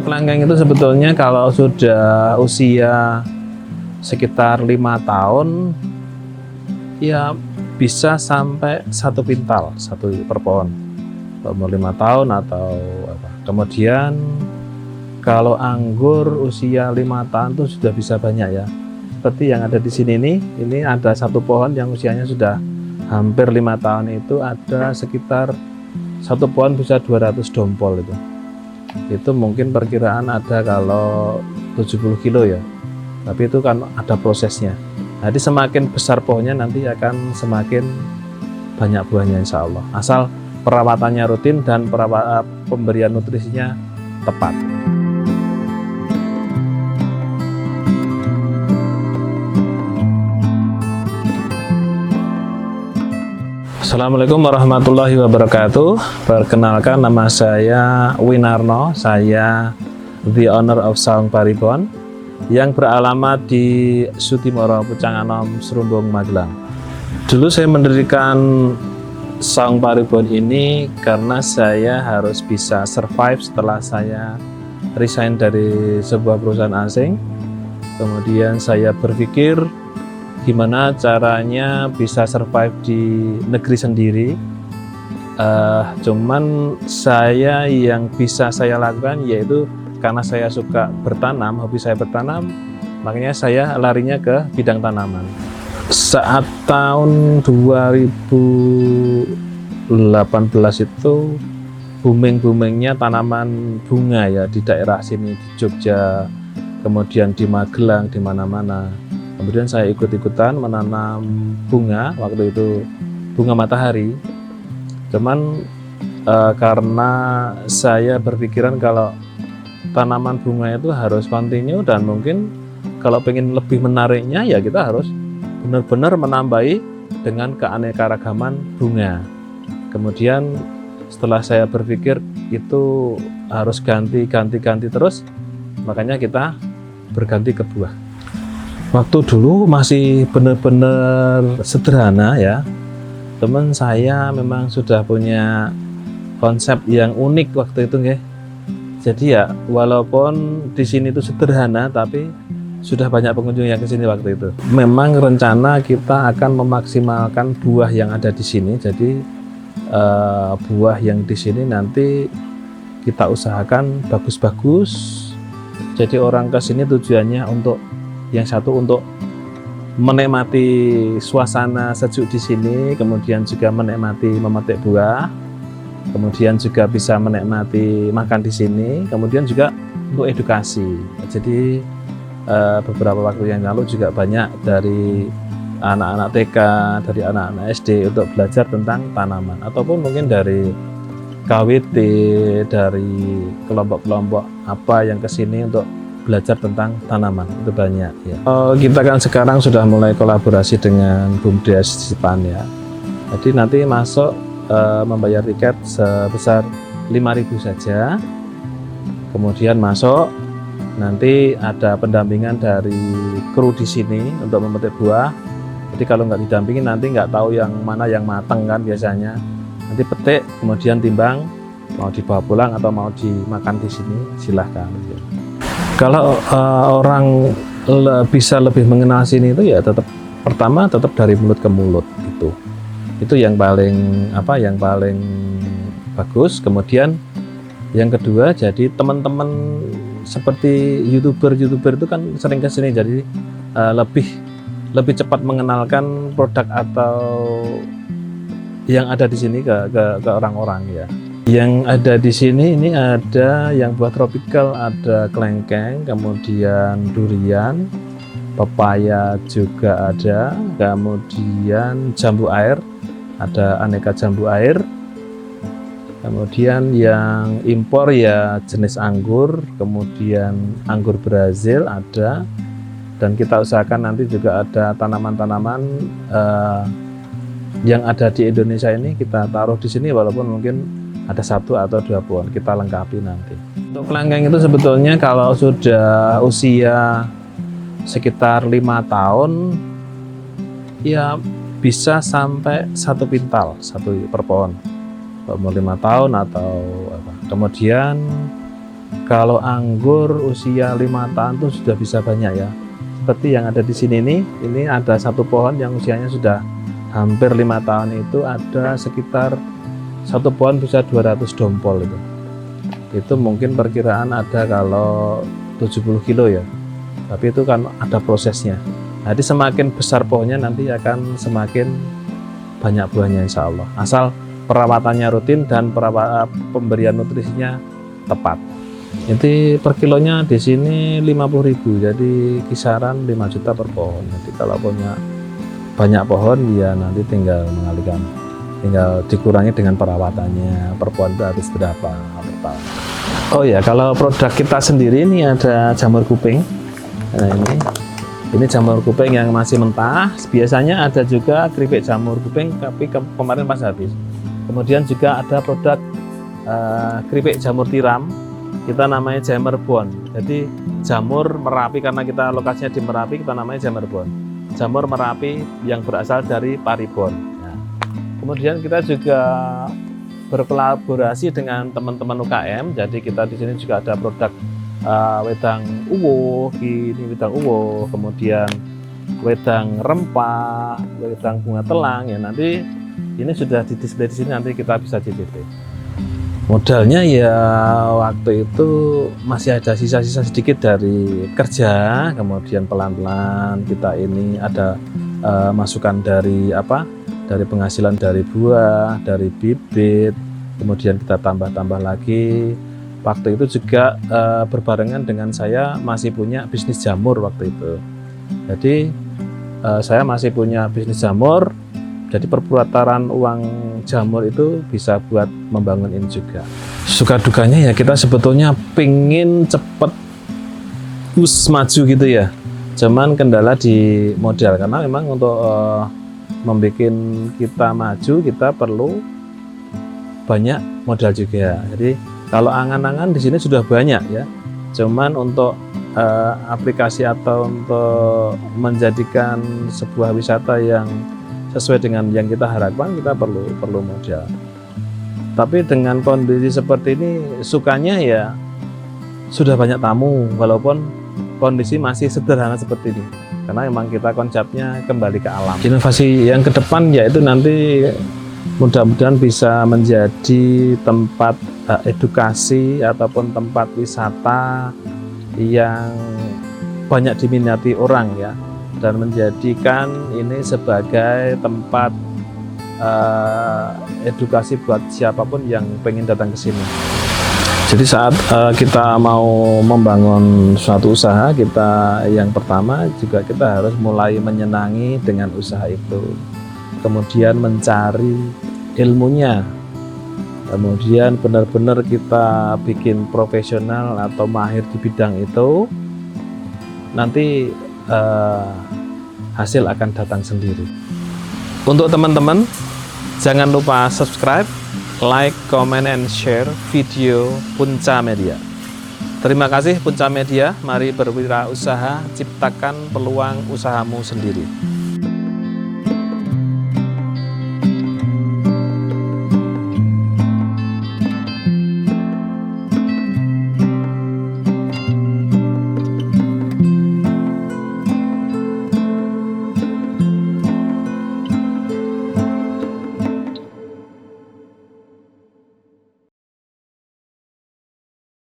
Kelengkeng itu sebetulnya kalau sudah usia sekitar 5 tahun ya bisa sampai 1 pintal satu per pohon, umur 5 tahun atau apa. Kemudian kalau anggur usia 5 tahun itu sudah bisa banyak ya, seperti yang ada di sini ini ada satu pohon yang usianya sudah hampir 5 tahun, itu ada sekitar satu pohon bisa 200 dompol itu mungkin perkiraan ada kalau 70 kilo ya, tapi itu kan ada prosesnya. Jadi semakin besar pohonnya nanti akan semakin banyak buahnya insya Allah, asal perawatannya rutin dan pemberian nutrisinya tepat. Assalamualaikum warahmatullahi wabarakatuh. Perkenalkan, nama saya Winarno, saya the owner of Saung Paribon yang beralamat di Sutimoro, Pucanganom, Serumbung, Magelang. Dulu saya mendirikan Saung Paribon ini karena saya harus bisa survive setelah saya resign dari sebuah perusahaan asing. Kemudian saya berpikir gimana caranya bisa survive di negeri sendiri. Cuman saya yang bisa saya lakukan yaitu karena saya suka bertanam, hobi saya bertanam, makanya saya larinya ke bidang tanaman. Saat tahun 2018 itu booming-boomingnya tanaman bunga ya di daerah sini, di Jogja, kemudian di Magelang, di mana-mana. Kemudian saya ikut-ikutan menanam bunga, waktu itu bunga matahari. Cuman karena saya berpikiran kalau tanaman bunga itu harus kontinu dan mungkin kalau pengen lebih menariknya ya kita harus benar-benar menambahi dengan keanekaragaman bunga. Kemudian setelah saya berpikir itu harus ganti terus, makanya kita berganti ke buah. Waktu dulu masih benar-benar sederhana ya, teman saya memang sudah punya konsep yang unik waktu itu nggih. Jadi ya walaupun di sini itu sederhana tapi sudah banyak pengunjung yang ke sini waktu itu. Memang rencana kita akan memaksimalkan buah yang ada di sini. Jadi buah yang di sini nanti kita usahakan bagus-bagus. Jadi orang ke sini tujuannya untuk yang satu untuk menikmati suasana sejuk di sini, kemudian juga menikmati memetik buah, kemudian juga bisa menikmati makan di sini, kemudian juga untuk edukasi. Jadi beberapa waktu yang lalu juga banyak dari anak-anak TK, dari anak-anak SD untuk belajar tentang tanaman, ataupun mungkin dari KWT, dari kelompok-kelompok apa yang kesini untuk belajar tentang tanaman, itu banyak ya. Kita kan sekarang sudah mulai kolaborasi dengan BUMDes Jepang ya. Jadi nanti masuk membayar tiket sebesar 5.000 saja. Kemudian masuk, nanti ada pendampingan dari kru di sini untuk memetik buah. Jadi kalau nggak didampingin nanti nggak tahu yang mana yang matang kan biasanya. Nanti petik, kemudian timbang, mau dibawa pulang atau mau dimakan di sini silahkan. Kalau orang bisa lebih mengenal sini itu ya pertama tetap dari mulut ke mulut gitu. Itu yang paling bagus. Kemudian yang kedua, jadi teman-teman seperti YouTuber itu kan sering ke sini, jadi lebih cepat mengenalkan produk atau yang ada di sini ke orang-orang ya. Yang ada di sini ini ada yang buah tropikal, ada kelengkeng, kemudian durian, pepaya juga ada, kemudian jambu air, ada aneka jambu air. Kemudian yang impor ya jenis anggur, kemudian anggur Brazil ada, dan kita usahakan nanti juga ada tanaman-tanaman yang ada di Indonesia ini kita taruh di sini, walaupun mungkin ada 1 atau 2 pohon, kita lengkapi nanti. Untuk kelengkeng itu sebetulnya kalau sudah usia sekitar 5 tahun ya bisa sampai 1 pintal satu per pohon, umur 5 tahun atau apa. Kemudian Kalau anggur usia 5 tahun tuh sudah bisa banyak ya. Seperti yang ada di sini nih, ini ada satu pohon yang usianya sudah hampir 5 tahun, itu ada sekitar satu pohon bisa 200 dompol itu. Itu mungkin perkiraan ada kalau 70 kilo ya. Tapi itu kan ada prosesnya. Jadi semakin besar pohonnya nanti akan semakin banyak buahnya insya Allah. Asal perawatannya rutin dan pemberian nutrisinya tepat. Jadi per kilonya di sini 50.000, jadi kisaran 5 juta per pohon. Jadi kalau punya banyak pohon ya nanti tinggal mengalihkan, tinggal dikurangi dengan perawatannya, per pohon itu harus berapa per tahun. Oh ya, kalau produk kita sendiri ini ada jamur kuping. Nah ini jamur kuping yang masih mentah. Biasanya ada juga keripik jamur kuping, tapi kemarin pas habis. Kemudian juga ada produk keripik jamur tiram. Kita namanya jamur bon. Jadi jamur Merapi, karena kita lokasinya di Merapi, kita namanya jamur bon. Jamur Merapi yang berasal dari Paribon. Nah, kemudian kita juga berkolaborasi dengan teman-teman UKM. Jadi kita di sini juga ada produk wedang uwo, ini wedang uwo, kemudian wedang rempah, wedang bunga telang. Ya nanti ini sudah di display di sini, nanti kita bisa cicipi. Modalnya ya waktu itu masih ada sisa-sisa sedikit dari kerja, kemudian pelan-pelan kita ini ada masukan dari dari penghasilan dari buah, dari bibit, kemudian kita tambah-tambah lagi. Waktu itu juga berbarengan dengan saya masih punya bisnis jamur waktu itu. Jadi saya masih punya bisnis jamur. Jadi perputaran uang jamur itu bisa buat membangun ini juga. Suka dukanya ya kita sebetulnya pingin cepet maju gitu ya. Cuman kendala di modal, karena memang untuk membuat kita maju kita perlu banyak modal juga. Jadi kalau angan-angan di sini sudah banyak ya. Cuman untuk aplikasi atau untuk menjadikan sebuah wisata yang sesuai dengan yang kita harapkan, kita perlu modal. Tapi dengan kondisi seperti ini, sukanya ya sudah banyak tamu, walaupun kondisi masih sederhana seperti ini. Karena memang kita konsepnya kembali ke alam. Inovasi yang ke depan yaitu nanti mudah-mudahan bisa menjadi tempat edukasi ataupun tempat wisata yang banyak diminati orang ya, dan menjadikan ini sebagai tempat edukasi buat siapapun yang pengen datang ke sini. Jadi saat kita mau membangun suatu usaha, kita yang pertama juga kita harus mulai menyenangi dengan usaha itu, kemudian mencari ilmunya, kemudian benar-benar kita bikin profesional atau mahir di bidang itu, nanti hasil akan datang sendiri. Untuk teman-teman, jangan lupa subscribe, like, comment, and share video Punca Media. Terima kasih Punca Media, mari berwirausaha, ciptakan peluang usahamu sendiri.